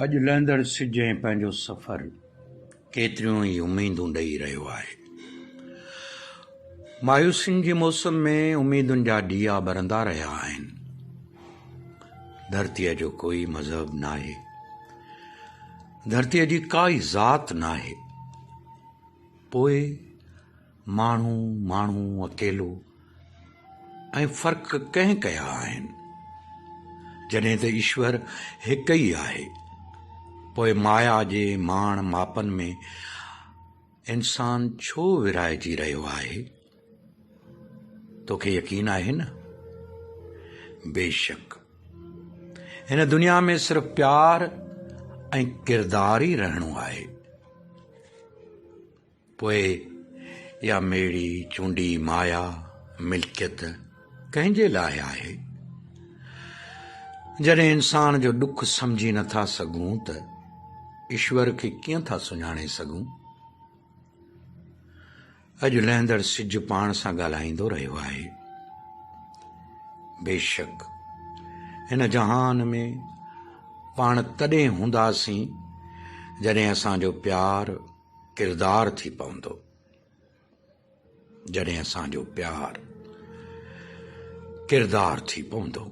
अॼु लहंदड़ सिज ऐं पंहिंजो सफ़र केतिरियूं ई उमीदूं ॾेई रहियो आहे। मायूसियुनि जी मौसम में उमीदुनि जा ॾीआ ॿरंदा रहिया आहिनि। धरतीअ जो कोई मज़हब नाहे, धरतीअ जी काई ज़ात नाहे, पोइ माण्हू माण्हू अकेलो ऐं फ़र्क़ कंहिं कया आहिनि। जॾहिं त ईश्वर हिकु ई आहे, पोइ माया जे माण मापन में इंसान छो विराइजी रहियो आहे? तोखे यकीन आहे न? बेशक हिन दुनिया में सिर्फ़ प्यार ऐं किरदार ई रहणो आहे। पोइ या मेड़ी चूंडी माया मिल्कियत कंहिंजे लाइ आहे? जॾहिं इंसान जो दुख सम्झी नथा सघूं त ईश्वर खे कीअं था सुञाणे सघूं? अॼु लहंदड़ सिज पाण सां ॻाल्हाईंदो रहियो आहे। बेशक हिन जहान में पाण तॾहिं हूंदासीं जॾहिं असांजो प्यार किरदार थी पवंदो, जॾहिं असांजो प्यार किरदार थी पवंदो।